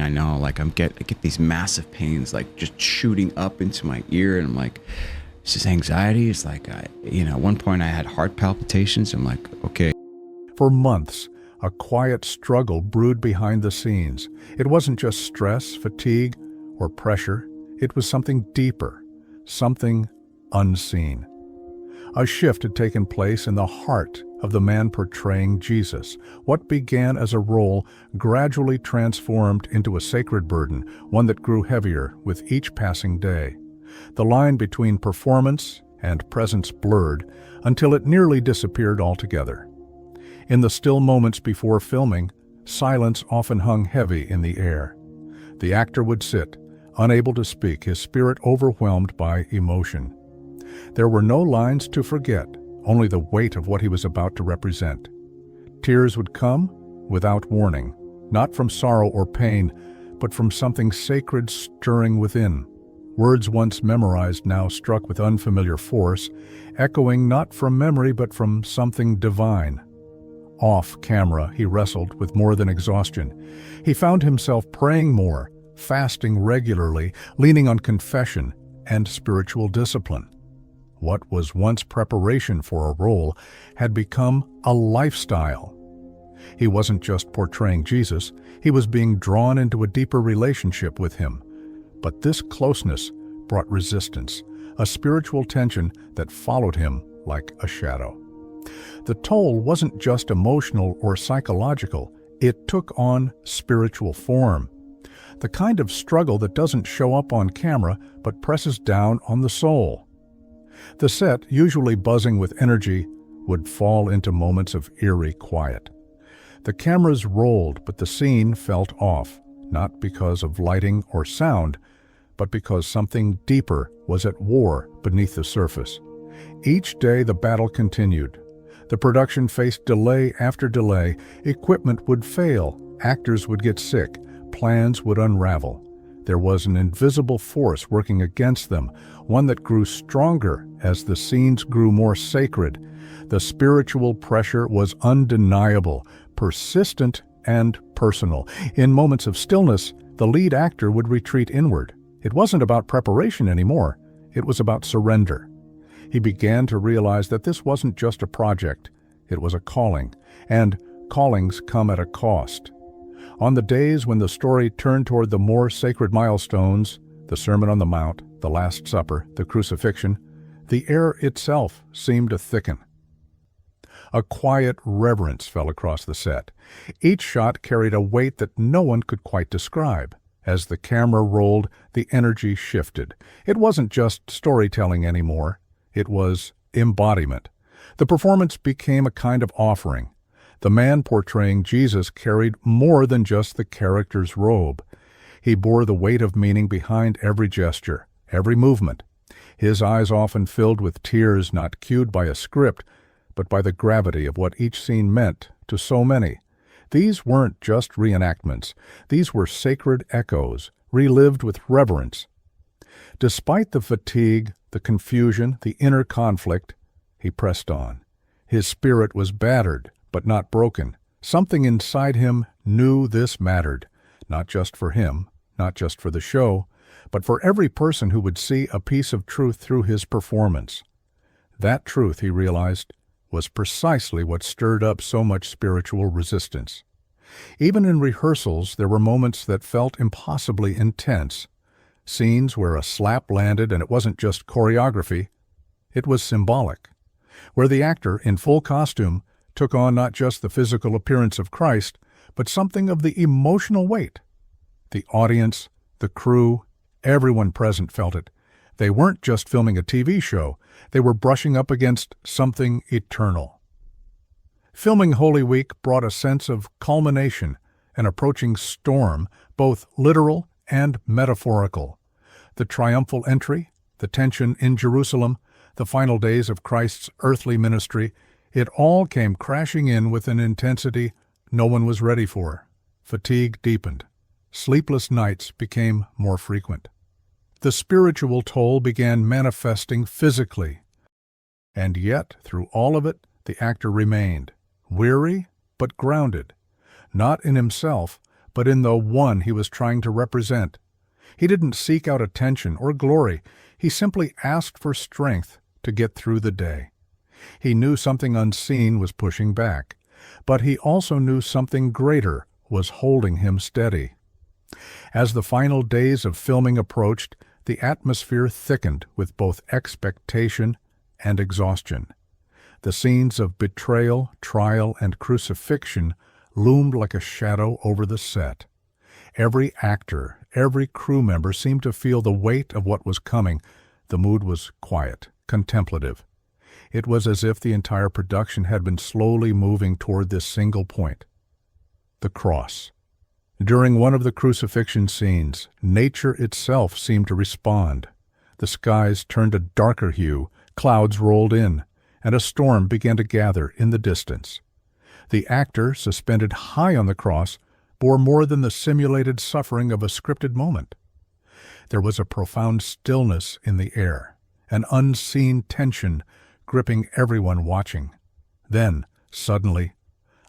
I know. Like I get these massive pains, like just shooting up into my ear, and I'm like, it's just anxiety. It's like, at one point I had heart palpitations. I'm like, okay. For months, a quiet struggle brewed behind the scenes. It wasn't just stress, fatigue, or pressure. It was something deeper, something unseen. A shift had taken place in the heart of the man portraying Jesus. What began as a role gradually transformed into a sacred burden, one that grew heavier with each passing day. The line between performance and presence blurred until it nearly disappeared altogether. In the still moments before filming, silence often hung heavy in the air. The actor would sit, unable to speak, his spirit overwhelmed by emotion. There were no lines to forget, only the weight of what he was about to represent. Tears would come without warning, not from sorrow or pain, but from something sacred stirring within. Words once memorized now struck with unfamiliar force, echoing not from memory but from something divine. Off camera, he wrestled with more than exhaustion. He found himself praying more, fasting regularly, leaning on confession and spiritual discipline. What was once preparation for a role had become a lifestyle. He wasn't just portraying Jesus, he was being drawn into a deeper relationship with him. But this closeness brought resistance, a spiritual tension that followed him like a shadow. The toll wasn't just emotional or psychological, it took on spiritual form. The kind of struggle that doesn't show up on camera but presses down on the soul. The set, usually buzzing with energy, would fall into moments of eerie quiet. The cameras rolled, but the scene felt off, not because of lighting or sound, but because something deeper was at war beneath the surface. Each day the battle continued. The production faced delay after delay. Equipment would fail, actors would get sick, plans would unravel. There was an invisible force working against them, one that grew stronger as the scenes grew more sacred. The spiritual pressure was undeniable, persistent and personal. In moments of stillness, the lead actor would retreat inward. It wasn't about preparation anymore. It was about surrender. He began to realize that this wasn't just a project. It was a calling, and callings come at a cost. On the days when the story turned toward the more sacred milestones, the Sermon on the Mount, the Last Supper, the crucifixion, the air itself seemed to thicken. A quiet reverence fell across the set. Each shot carried a weight that no one could quite describe. As the camera rolled, the energy shifted. It wasn't just storytelling anymore. It was embodiment. The performance became a kind of offering. The man portraying Jesus carried more than just the character's robe. He bore the weight of meaning behind every gesture, every movement. His eyes often filled with tears not cued by a script, but by the gravity of what each scene meant to so many. These weren't just reenactments. These were sacred echoes, relived with reverence. Despite the fatigue, the confusion, the inner conflict, he pressed on. His spirit was battered, but not broken. Something inside him knew this mattered, not just for him, not just for the show, but for every person who would see a piece of truth through his performance. That truth, he realized, was precisely what stirred up so much spiritual resistance. Even in rehearsals, there were moments that felt impossibly intense. Scenes where a slap landed and it wasn't just choreography, it was symbolic. Where the actor, in full costume, took on not just the physical appearance of Christ, but something of the emotional weight. The audience, the crew, everyone present felt it. They weren't just filming a TV show, they were brushing up against something eternal. Filming Holy Week brought a sense of culmination, an approaching storm, both literal and metaphorical. The triumphal entry, the tension in Jerusalem, the final days of Christ's earthly ministry, it all came crashing in with an intensity no one was ready for. Fatigue deepened. Sleepless nights became more frequent. The spiritual toll began manifesting physically. And yet, through all of it, the actor remained, weary but grounded, not in himself, but in the one he was trying to represent. He didn't seek out attention or glory. He simply asked for strength to get through the day. He knew something unseen was pushing back, but he also knew something greater was holding him steady. As the final days of filming approached, the atmosphere thickened with both expectation and exhaustion. The scenes of betrayal, trial, and crucifixion loomed like a shadow over the set. Every actor, every crew member seemed to feel the weight of what was coming. The mood was quiet, contemplative. It was as if the entire production had been slowly moving toward this single point: the cross. During one of the crucifixion scenes, nature itself seemed to respond. The skies turned a darker hue, clouds rolled in, and a storm began to gather in the distance. The actor, suspended high on the cross, bore more than the simulated suffering of a scripted moment. There was a profound stillness in the air, an unseen tension gripping everyone watching. Then, suddenly,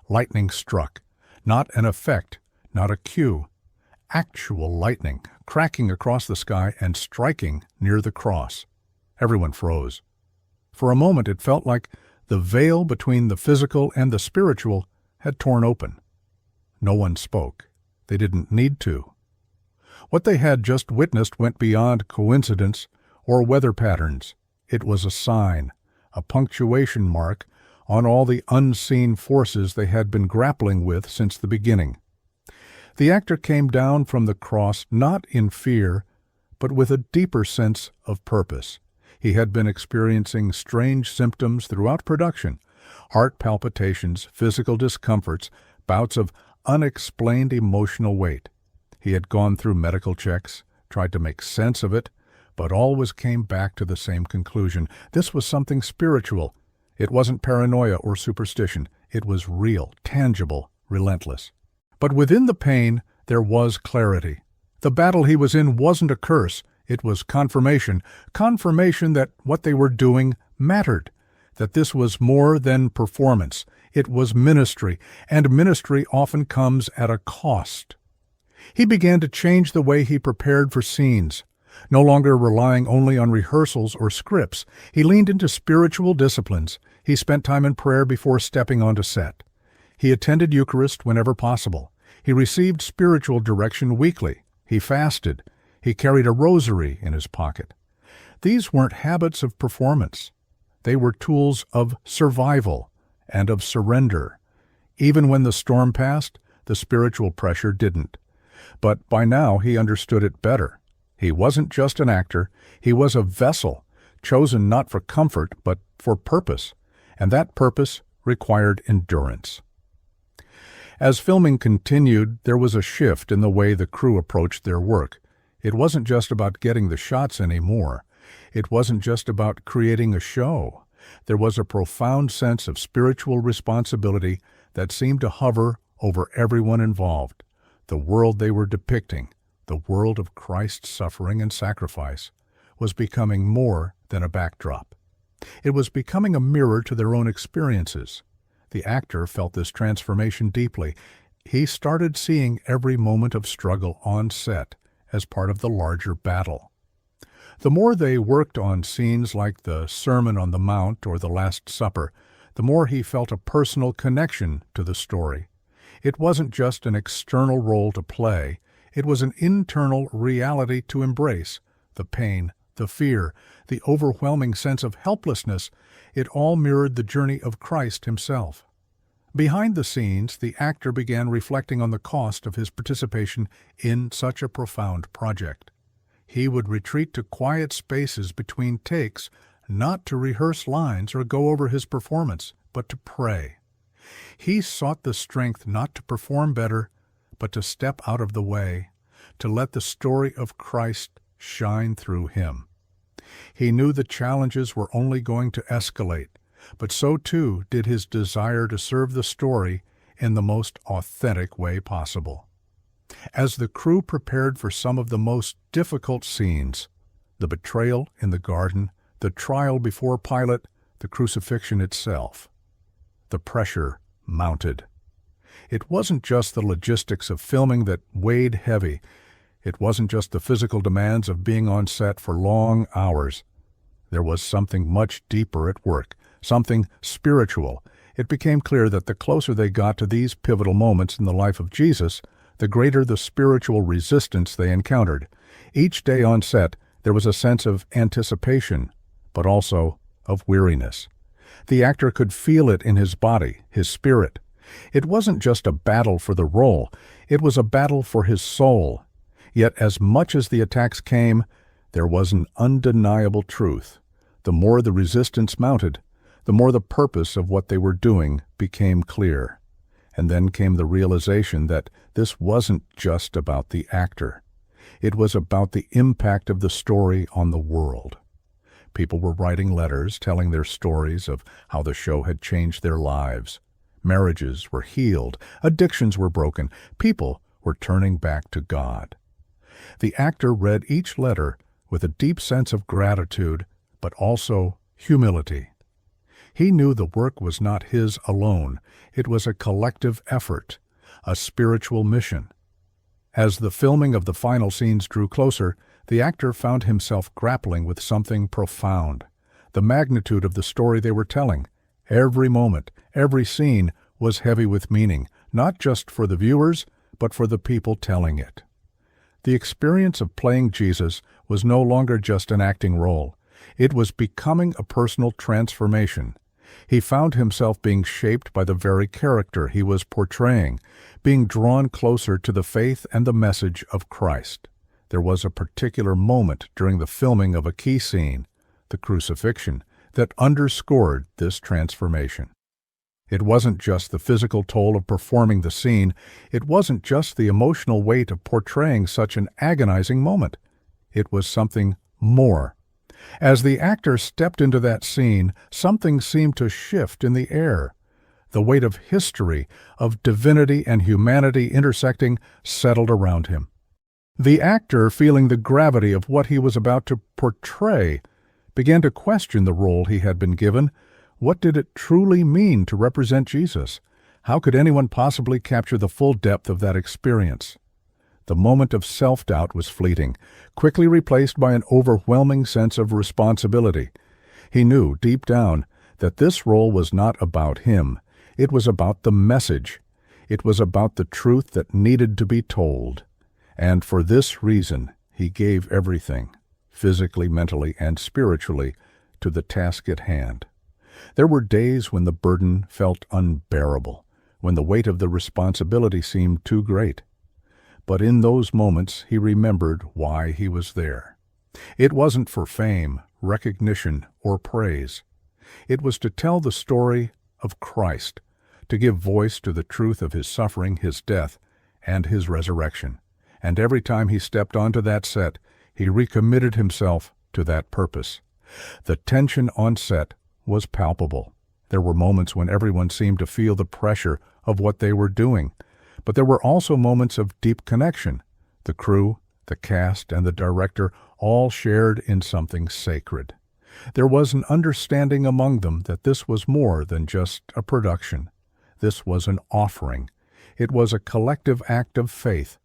lightning struck, not an effect, not a cue, actual lightning, cracking across the sky and striking near the cross. Everyone froze. For a moment it felt like the veil between the physical and the spiritual had torn open. No one spoke. They didn't need to. What they had just witnessed went beyond coincidence or weather patterns. It was a sign, a punctuation mark on all the unseen forces they had been grappling with since the beginning. The actor came down from the cross not in fear, but with a deeper sense of purpose. He had been experiencing strange symptoms throughout production: heart palpitations, physical discomforts, bouts of unexplained emotional weight. He had gone through medical checks, tried to make sense of it, but always came back to the same conclusion. This was something spiritual. It wasn't paranoia or superstition. It was real, tangible, relentless. But within the pain, there was clarity. The battle he was in wasn't a curse. It was confirmation that what they were doing mattered, that this was more than performance. It was ministry, and ministry often comes at a cost. He began to change the way he prepared for scenes. No longer relying only on rehearsals or scripts, he leaned into spiritual disciplines. He spent time in prayer before stepping onto set. He attended Eucharist whenever possible. He received spiritual direction weekly. He fasted. He carried a rosary in his pocket. These weren't habits of performance. They were tools of survival and of surrender. Even when the storm passed, the spiritual pressure didn't. But by now he understood it better. He wasn't just an actor. He was a vessel, chosen not for comfort, but for purpose. And that purpose required endurance. As filming continued, there was a shift in the way the crew approached their work. It wasn't just about getting the shots anymore. It wasn't just about creating a show. There was a profound sense of spiritual responsibility that seemed to hover over everyone involved. The world they were depicting, the world of Christ's suffering and sacrifice, was becoming more than a backdrop. It was becoming a mirror to their own experiences. The actor felt this transformation deeply. He started seeing every moment of struggle on set as part of the larger battle. The more they worked on scenes like the Sermon on the Mount or the Last Supper, the more he felt a personal connection to the story. It wasn't just an external role to play. It was an internal reality to embrace. The pain, the fear, the overwhelming sense of helplessness, it all mirrored the journey of Christ himself. Behind the scenes, the actor began reflecting on the cost of his participation in such a profound project. He would retreat to quiet spaces between takes, not to rehearse lines or go over his performance, but to pray. He sought the strength not to perform better, but to step out of the way, to let the story of Christ shine through him. He knew the challenges were only going to escalate, but so too did his desire to serve the story in the most authentic way possible. As the crew prepared for some of the most difficult scenes, the betrayal in the garden, the trial before Pilate, the crucifixion itself, the pressure mounted. It wasn't just the logistics of filming that weighed heavy. It wasn't just the physical demands of being on set for long hours. There was something much deeper at work, something spiritual. It became clear that the closer they got to these pivotal moments in the life of Jesus, the greater the spiritual resistance they encountered. Each day on set, there was a sense of anticipation, but also of weariness. The actor could feel it in his body, his spirit. It wasn't just a battle for the role, it was a battle for his soul. Yet as much as the attacks came, there was an undeniable truth. The more the resistance mounted, the more the purpose of what they were doing became clear. And then came the realization that this wasn't just about the actor. It was about the impact of the story on the world. People were writing letters telling their stories of how the show had changed their lives. Marriages were healed, addictions were broken, people were turning back to God. The actor read each letter with a deep sense of gratitude, but also humility. He knew the work was not his alone. It was a collective effort, a spiritual mission. As the filming of the final scenes drew closer, the actor found himself grappling with something profound. The magnitude of the story they were telling. Every moment, every scene was heavy with meaning, not just for the viewers, but for the people telling it. The experience of playing Jesus was no longer just an acting role. It was becoming a personal transformation. He found himself being shaped by the very character he was portraying, being drawn closer to the faith and the message of Christ. There was a particular moment during the filming of a key scene, the crucifixion, that underscored this transformation. It wasn't just the physical toll of performing the scene. It wasn't just the emotional weight of portraying such an agonizing moment. It was something more. As the actor stepped into that scene, something seemed to shift in the air. The weight of history, of divinity and humanity intersecting, settled around him. The actor, feeling the gravity of what he was about to portray, began to question the role he had been given. What did it truly mean to represent Jesus? How could anyone possibly capture the full depth of that experience? The moment of self-doubt was fleeting, quickly replaced by an overwhelming sense of responsibility. He knew, deep down, that this role was not about him. It was about the message. It was about the truth that needed to be told. And for this reason, he gave everything, physically, mentally, and spiritually, to the task at hand. There were days when the burden felt unbearable, when the weight of the responsibility seemed too great. But in those moments, he remembered why he was there. It wasn't for fame, recognition, or praise. It was to tell the story of Christ, to give voice to the truth of his suffering, his death, and his resurrection. And every time he stepped onto that set, he recommitted himself to that purpose. The tension on set was palpable. There were moments when everyone seemed to feel the pressure of what they were doing. But there were also moments of deep connection. The crew, the cast, and the director all shared in something sacred. There was an understanding among them that this was more than just a production. This was an offering. It was a collective act of faith,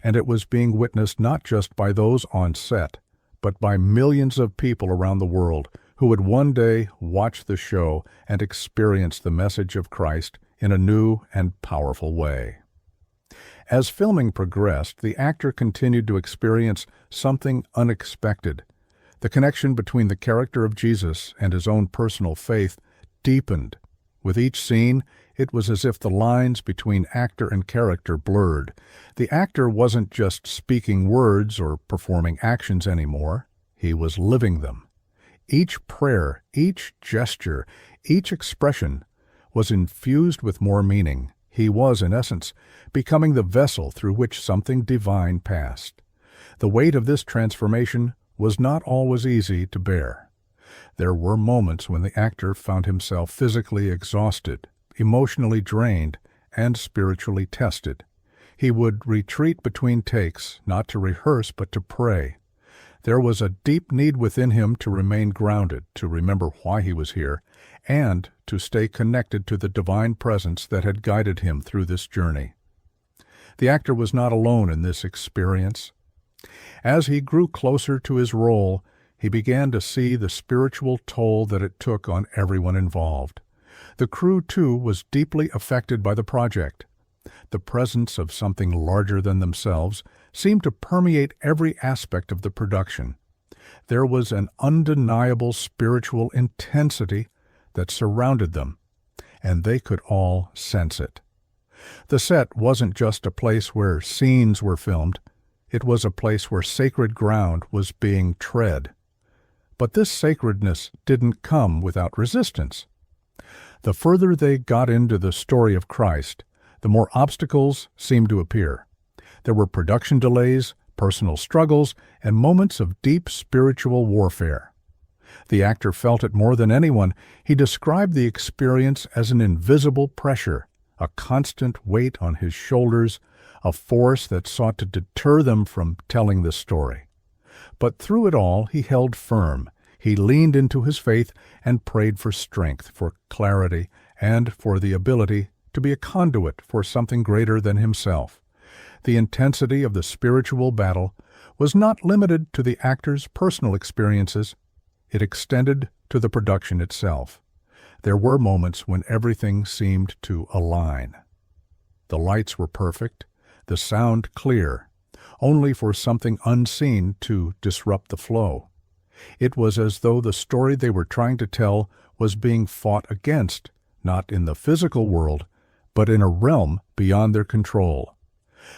and it was being witnessed not just by those on set, but by millions of people around the world who would one day watch the show and experience the message of Christ in a new and powerful way. As filming progressed, the actor continued to experience something unexpected. The connection between the character of Jesus and his own personal faith deepened. With each scene, it was as if the lines between actor and character blurred. The actor wasn't just speaking words or performing actions anymore. He was living them. Each prayer, each gesture, each expression was infused with more meaning. He was, in essence, becoming the vessel through which something divine passed. The weight of this transformation was not always easy to bear. There were moments when the actor found himself physically exhausted, emotionally drained, and spiritually tested. He would retreat between takes, not to rehearse but to pray. There was a deep need within him to remain grounded, to remember why he was here, and to stay connected to the divine presence that had guided him through this journey. The actor was not alone in this experience. As he grew closer to his role, he began to see the spiritual toll that it took on everyone involved. The crew, too, was deeply affected by the project. The presence of something larger than themselves seemed to permeate every aspect of the production. There was an undeniable spiritual intensity that surrounded them, and they could all sense it. The set wasn't just a place where scenes were filmed. It was a place where sacred ground was being tread. But this sacredness didn't come without resistance. The further they got into the story of Christ, the more obstacles seemed to appear. There were production delays, personal struggles, and moments of deep spiritual warfare. The actor felt it more than anyone. He described the experience as an invisible pressure, a constant weight on his shoulders, a force that sought to deter them from telling the story. But through it all, he held firm. He leaned into his faith and prayed for strength, for clarity, and for the ability to be a conduit for something greater than himself. The intensity of the spiritual battle was not limited to the actor's personal experiences. It extended to the production itself. There were moments when everything seemed to align. The lights were perfect, the sound clear, only for something unseen to disrupt the flow. It was as though the story they were trying to tell was being fought against, not in the physical world, but in a realm beyond their control.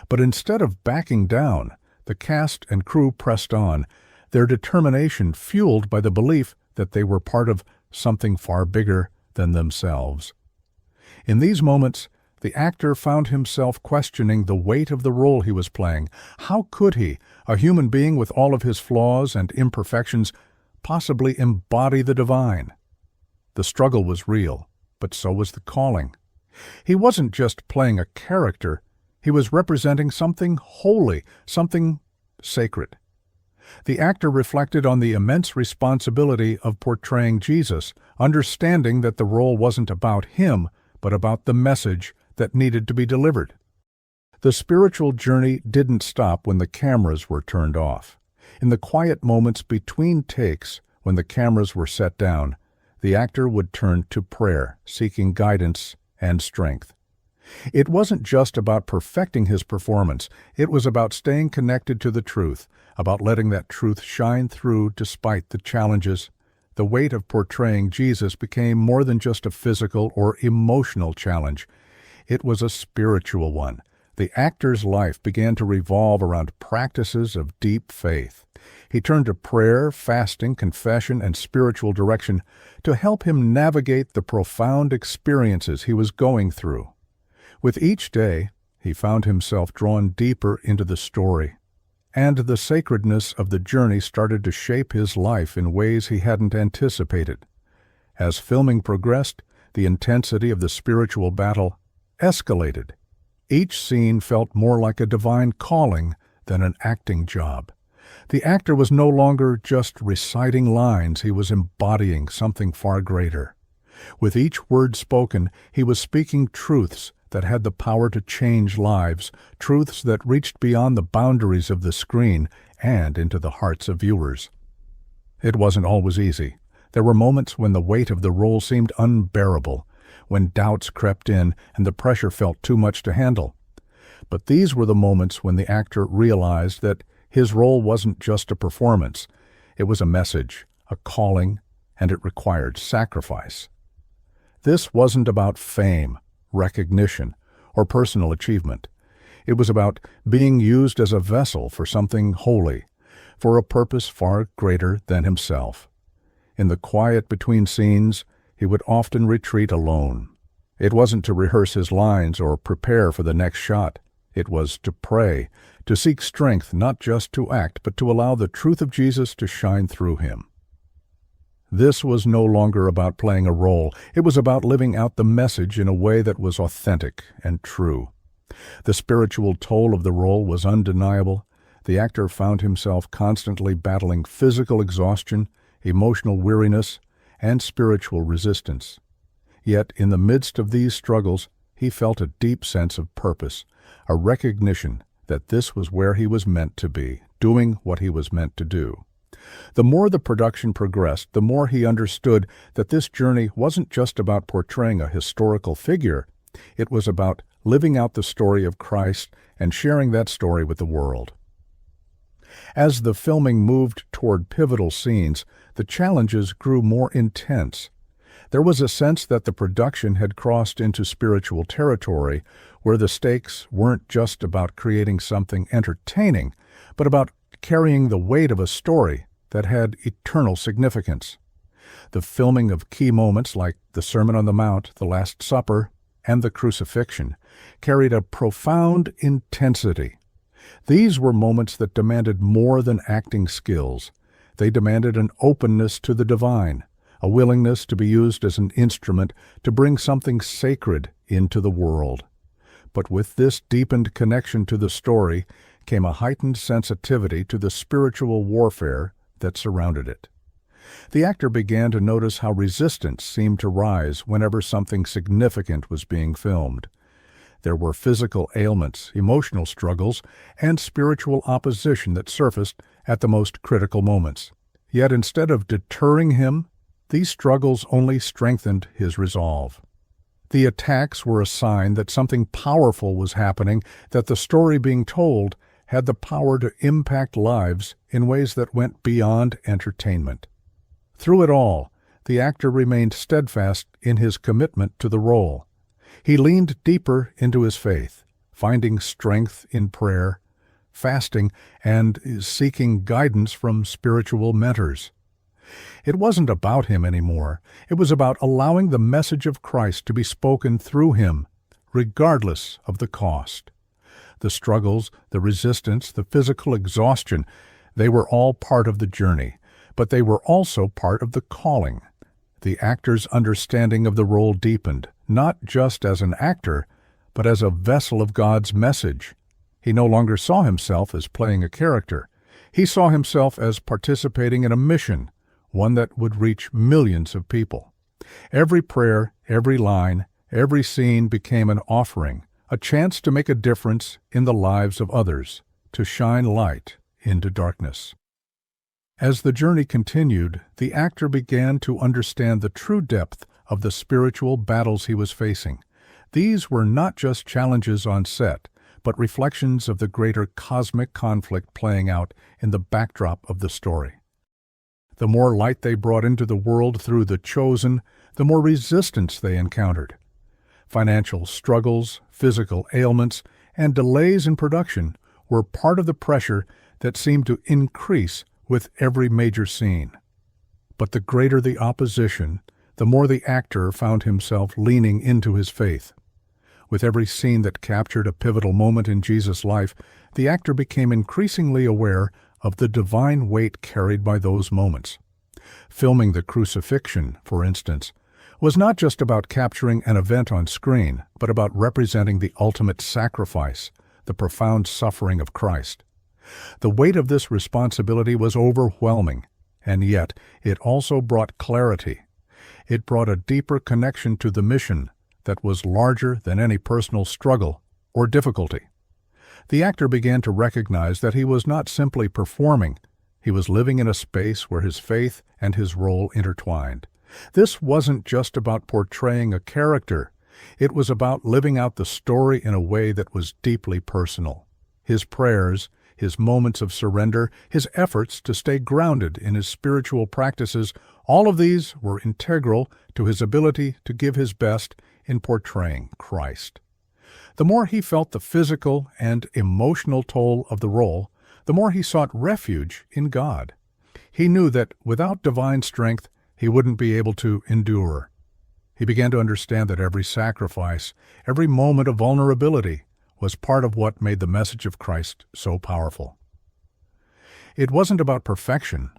But instead of backing down, the cast and crew pressed on, their determination fueled by the belief that they were part of something far bigger than themselves. In these moments, the actor found himself questioning the weight of the role he was playing. How could he, a human being with all of his flaws and imperfections, possibly embody the divine? The struggle was real, but so was the calling. He wasn't just playing a character, he was representing something holy, something sacred. The actor reflected on the immense responsibility of portraying Jesus, understanding that the role wasn't about him, but about the message that needed to be delivered. The spiritual journey didn't stop when the cameras were turned off. In the quiet moments between takes, when the cameras were set down, the actor would turn to prayer, seeking guidance and strength. It wasn't just about perfecting his performance. It was about staying connected to the truth, about letting that truth shine through despite the challenges. The weight of portraying Jesus became more than just a physical or emotional challenge. It was a spiritual one. The actor's life began to revolve around practices of deep faith. He turned to prayer, fasting, confession, and spiritual direction to help him navigate the profound experiences he was going through. With each day, he found himself drawn deeper into the story, and the sacredness of the journey started to shape his life in ways he hadn't anticipated. As filming progressed, the intensity of the spiritual battle escalated. Each scene felt more like a divine calling than an acting job. The actor was no longer just reciting lines, he was embodying something far greater. With each word spoken, he was speaking truths that had the power to change lives, truths that reached beyond the boundaries of the screen and into the hearts of viewers. It wasn't always easy. There were moments when the weight of the role seemed unbearable, when doubts crept in and the pressure felt too much to handle. But these were the moments when the actor realized that his role wasn't just a performance. It was a message, a calling, and it required sacrifice. This wasn't about fame, recognition, or personal achievement. It was about being used as a vessel for something holy, for a purpose far greater than himself. In the quiet between scenes, he would often retreat alone. It wasn't to rehearse his lines or prepare for the next shot. It was to pray, to seek strength not just to act, but to allow the truth of Jesus to shine through him. This was no longer about playing a role. It was about living out the message in a way that was authentic and true. The spiritual toll of the role was undeniable. The actor found himself constantly battling physical exhaustion, emotional weariness, and spiritual resistance. Yet, in the midst of these struggles, he felt a deep sense of purpose, a recognition that this was where he was meant to be, doing what he was meant to do. The more the production progressed, the more he understood that this journey wasn't just about portraying a historical figure. It was about living out the story of Christ and sharing that story with the world. As the filming moved toward pivotal scenes, the challenges grew more intense. There was a sense that the production had crossed into spiritual territory, where the stakes weren't just about creating something entertaining, but about carrying the weight of a story that had eternal significance. The filming of key moments like the Sermon on the Mount, the Last Supper, and the Crucifixion carried a profound intensity. These were moments that demanded more than acting skills. They demanded an openness to the divine, a willingness to be used as an instrument to bring something sacred into the world. But with this deepened connection to the story came a heightened sensitivity to the spiritual warfare that surrounded it. The actor began to notice how resistance seemed to rise whenever something significant was being filmed. There were physical ailments, emotional struggles, and spiritual opposition that surfaced at the most critical moments. Yet instead of deterring him, these struggles only strengthened his resolve. The attacks were a sign that something powerful was happening, that the story being told had the power to impact lives in ways that went beyond entertainment. Through it all, the actor remained steadfast in his commitment to the role. He leaned deeper into his faith, finding strength in prayer, fasting, and seeking guidance from spiritual mentors. It wasn't about him anymore. It was about allowing the message of Christ to be spoken through him, regardless of the cost. The struggles, the resistance, the physical exhaustion, they were all part of the journey, but they were also part of the calling. The actor's understanding of the role deepened, not just as an actor, but as a vessel of God's message. He no longer saw himself as playing a character. He saw himself as participating in a mission, one that would reach millions of people. Every prayer, every line, every scene became an offering, a chance to make a difference in the lives of others, to shine light into darkness. As the journey continued, the actor began to understand the true depth of the spiritual battles he was facing. These were not just challenges on set, but reflections of the greater cosmic conflict playing out in the backdrop of the story. The more light they brought into the world through the chosen, the more resistance they encountered. Financial struggles, physical ailments, and delays in production were part of the pressure that seemed to increase with every major scene. But the greater the opposition, the more the actor found himself leaning into his faith. With every scene that captured a pivotal moment in Jesus' life, the actor became increasingly aware of the divine weight carried by those moments. Filming the Crucifixion, for instance, was not just about capturing an event on screen, but about representing the ultimate sacrifice, the profound suffering of Christ. The weight of this responsibility was overwhelming, and yet it also brought clarity. It brought a deeper connection to the mission that was larger than any personal struggle or difficulty. The actor began to recognize that he was not simply performing, he was living in a space where his faith and his role intertwined. This wasn't just about portraying a character, it was about living out the story in a way that was deeply personal. His prayers, his moments of surrender, his efforts to stay grounded in his spiritual practices, all of these were integral to his ability to give his best in portraying Christ. The more he felt the physical and emotional toll of the role, the more he sought refuge in God. He knew that without divine strength, he wouldn't be able to endure. He began to understand that every sacrifice, every moment of vulnerability, was part of what made the message of Christ so powerful. It wasn't about perfection.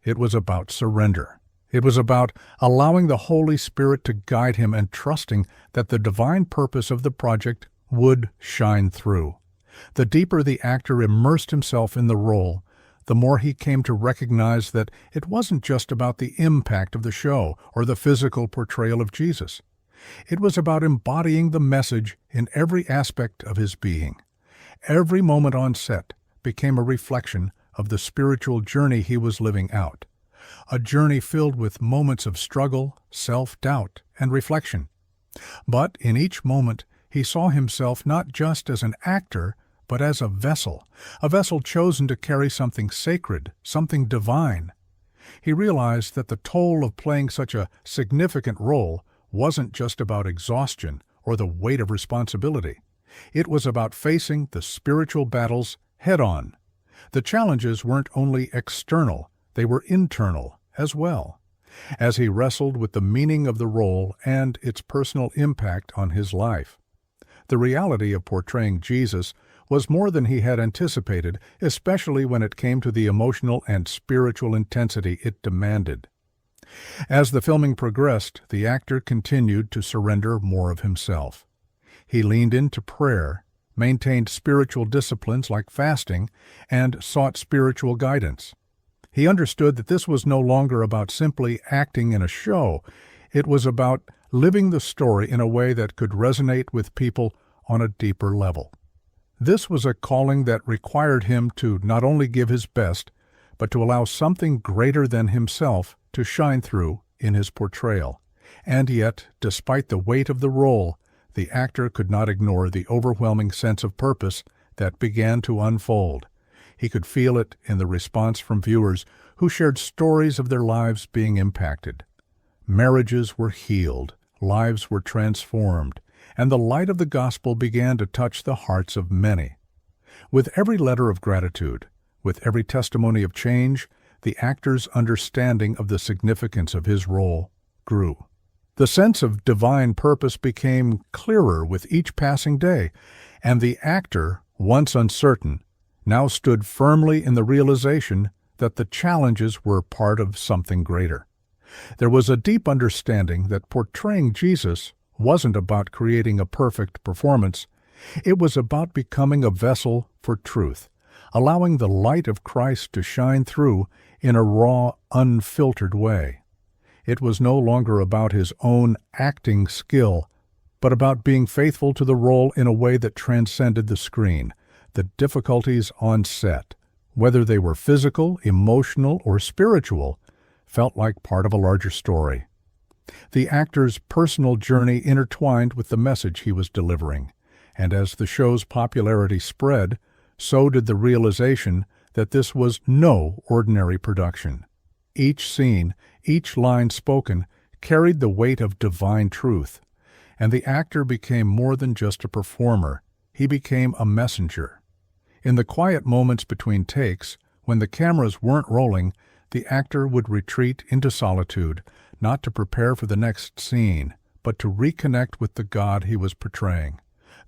It was about surrender. It was about allowing the Holy Spirit to guide him and trusting that the divine purpose of the project would shine through. The deeper the actor immersed himself in the role, the more he came to recognize that it wasn't just about the impact of the show or the physical portrayal of Jesus. It was about embodying the message in every aspect of his being. Every moment on set became a reflection of the spiritual journey he was living out, a journey filled with moments of struggle, self-doubt, and reflection. But in each moment, he saw himself not just as an actor, but as a vessel chosen to carry something sacred, something divine. He realized that the toll of playing such a significant role wasn't just about exhaustion or the weight of responsibility. It was about facing the spiritual battles head-on. The challenges weren't only external, they were internal as well. As he wrestled with the meaning of the role and its personal impact on his life. The reality of portraying Jesus was more than he had anticipated, especially when it came to the emotional and spiritual intensity it demanded. As the filming progressed, the actor continued to surrender more of himself. He leaned into prayer, maintained spiritual disciplines like fasting, and sought spiritual guidance. He understood that this was no longer about simply acting in a show. It was about living the story in a way that could resonate with people on a deeper level. This was a calling that required him to not only give his best, but to allow something greater than himself to shine through in his portrayal. And yet, despite the weight of the role, the actor could not ignore the overwhelming sense of purpose that began to unfold. He could feel it in the response from viewers who shared stories of their lives being impacted. Marriages were healed, lives were transformed, and the light of the gospel began to touch the hearts of many. With every letter of gratitude, with every testimony of change, the actor's understanding of the significance of his role grew. The sense of divine purpose became clearer with each passing day, and the actor, once uncertain, now stood firmly in the realization that the challenges were part of something greater. There was a deep understanding that portraying Jesus wasn't about creating a perfect performance. It was about becoming a vessel for truth, allowing the light of Christ to shine through in a raw, unfiltered way. It was no longer about his own acting skill, but about being faithful to the role in a way that transcended the screen. The difficulties on set, whether they were physical, emotional, or spiritual, felt like part of a larger story. The actor's personal journey intertwined with the message he was delivering, and as the show's popularity spread, so did the realization that this was no ordinary production. Each scene, each line spoken, carried the weight of divine truth, and the actor became more than just a performer. He became a messenger. In the quiet moments between takes, when the cameras weren't rolling, the actor would retreat into solitude, not to prepare for the next scene, but to reconnect with the God he was portraying.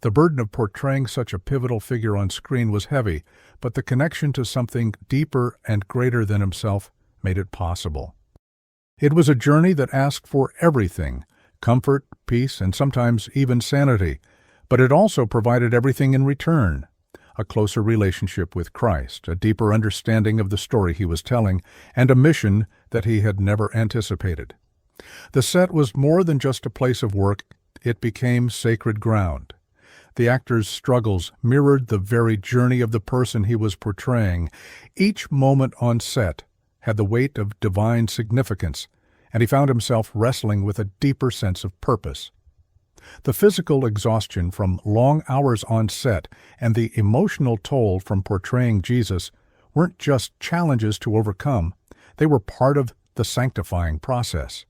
The burden of portraying such a pivotal figure on screen was heavy, but the connection to something deeper and greater than himself made it possible. It was a journey that asked for everything, comfort, peace, and sometimes even sanity, but it also provided everything in return. A closer relationship with Christ, a deeper understanding of the story he was telling, and a mission that he had never anticipated. The set was more than just a place of work, it became sacred ground. The actor's struggles mirrored the very journey of the person he was portraying. Each moment on set had the weight of divine significance, and he found himself wrestling with a deeper sense of purpose. The physical exhaustion from long hours on set and the emotional toll from portraying Jesus weren't just challenges to overcome, they were part of the sanctifying process.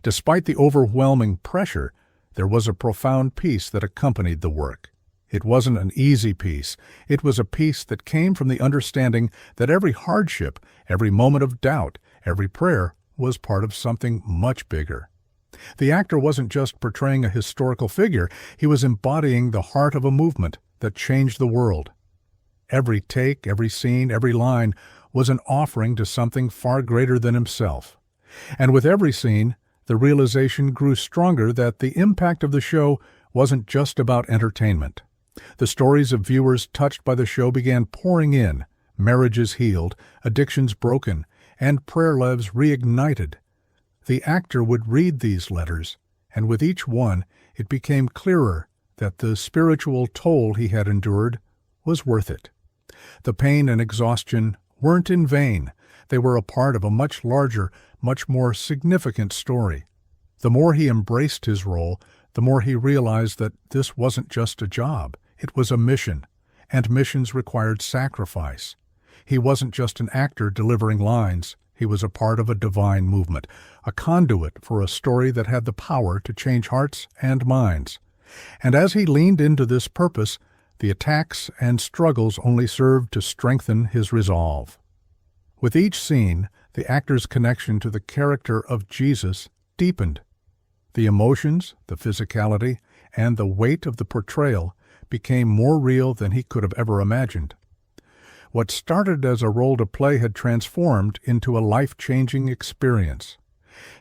Despite the overwhelming pressure, there was a profound peace that accompanied the work. It wasn't an easy peace. It was a peace that came from the understanding that every hardship, every moment of doubt, every prayer was part of something much bigger. The actor wasn't just portraying a historical figure, he was embodying the heart of a movement that changed the world. Every take, every scene, every line was an offering to something far greater than himself. And with every scene, the realization grew stronger that the impact of the show wasn't just about entertainment. The stories of viewers touched by the show began pouring in, marriages healed, addictions broken, and prayer lives reignited. The actor would read these letters, and with each one, it became clearer that the spiritual toll he had endured was worth it. The pain and exhaustion weren't in vain. They were a part of a much larger, much more significant story. The more he embraced his role, the more he realized that this wasn't just a job. It was a mission, and missions required sacrifice. He wasn't just an actor delivering lines. He was a part of a divine movement, a conduit for a story that had the power to change hearts and minds. And as he leaned into this purpose, the attacks and struggles only served to strengthen his resolve. With each scene, the actor's connection to the character of Jesus deepened. The emotions, the physicality, and the weight of the portrayal became more real than he could have ever imagined. What started as a role to play had transformed into a life-changing experience.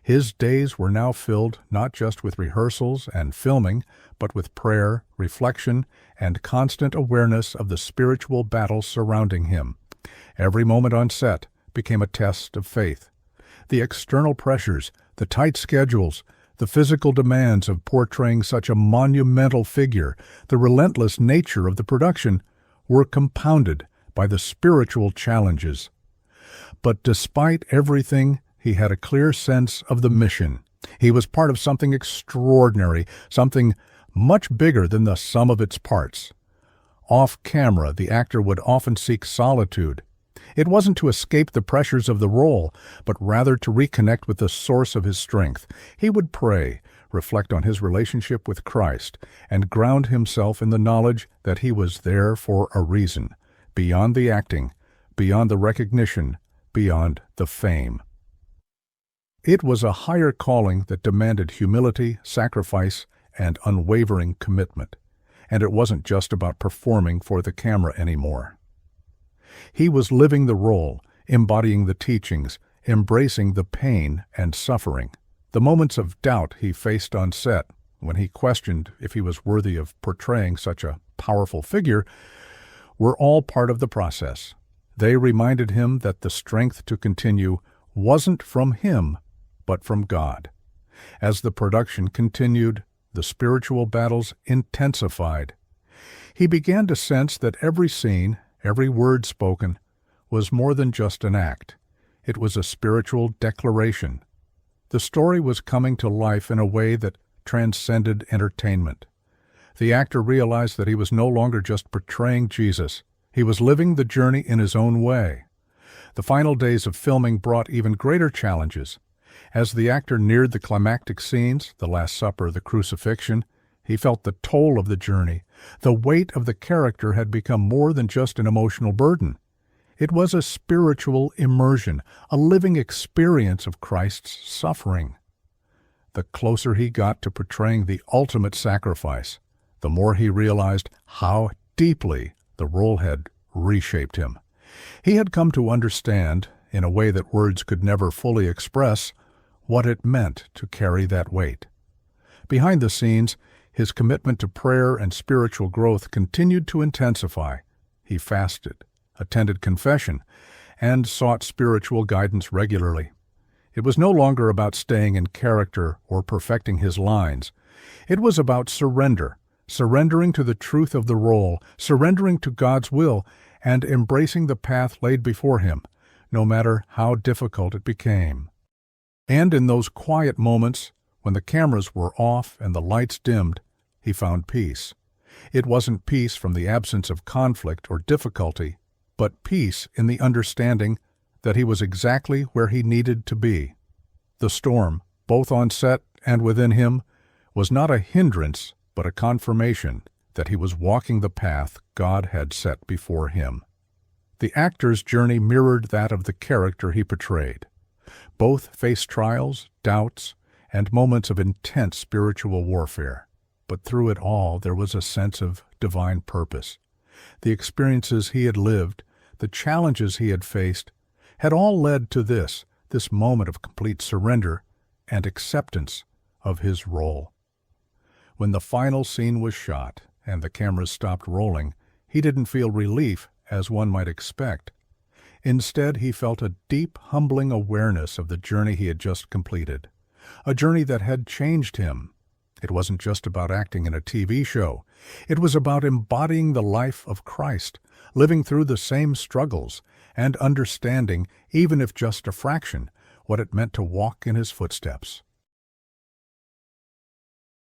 His days were now filled not just with rehearsals and filming, but with prayer, reflection, and constant awareness of the spiritual battles surrounding him. Every moment on set became a test of faith. The external pressures, the tight schedules, the physical demands of portraying such a monumental figure, the relentless nature of the production, were compounded by the spiritual challenges. But despite everything, he had a clear sense of the mission. He was part of something extraordinary, something much bigger than the sum of its parts. Off camera, the actor would often seek solitude. It wasn't to escape the pressures of the role, but rather to reconnect with the source of his strength. He would pray, reflect on his relationship with Christ, and ground himself in the knowledge that he was there for a reason, beyond the acting, beyond the recognition, beyond the fame. It was a higher calling that demanded humility, sacrifice, and unwavering commitment. And it wasn't just about performing for the camera anymore. He was living the role, embodying the teachings, embracing the pain and suffering. The moments of doubt he faced on set, when he questioned if he was worthy of portraying such a powerful figure, were all part of the process. They reminded him that the strength to continue wasn't from him, but from God. As the production continued, the spiritual battles intensified. He began to sense that every scene, every word spoken, was more than just an act. It was a spiritual declaration. The story was coming to life in a way that transcended entertainment. The actor realized that he was no longer just portraying Jesus. He was living the journey in his own way. The final days of filming brought even greater challenges. As the actor neared the climactic scenes, the Last Supper, the crucifixion, he felt the toll of the journey. The weight of the character had become more than just an emotional burden. It was a spiritual immersion, a living experience of Christ's suffering. The closer he got to portraying the ultimate sacrifice, the more he realized how deeply the role had reshaped him. He had come to understand, in a way that words could never fully express, what it meant to carry that weight. Behind the scenes, his commitment to prayer and spiritual growth continued to intensify. He fasted, attended confession, and sought spiritual guidance regularly. It was no longer about staying in character or perfecting his lines. It was about surrender, surrendering to the truth of the role, surrendering to God's will, and embracing the path laid before him, no matter how difficult it became. And in those quiet moments, when the cameras were off and the lights dimmed, he found peace. It wasn't peace from the absence of conflict or difficulty, but peace in the understanding that he was exactly where he needed to be. The storm, both on set and within him, was not a hindrance, but a confirmation that he was walking the path God had set before him. The actor's journey mirrored that of the character he portrayed. Both faced trials, doubts, and moments of intense spiritual warfare. But through it all, there was a sense of divine purpose. The experiences he had lived, the challenges he had faced, had all led to this moment of complete surrender and acceptance of his role. When the final scene was shot, and the cameras stopped rolling, he didn't feel relief, as one might expect. Instead, he felt a deep, humbling awareness of the journey he had just completed, a journey that had changed him. It wasn't just about acting in a TV show. It was about embodying the life of Christ, living through the same struggles, and understanding, even if just a fraction, what it meant to walk in his footsteps.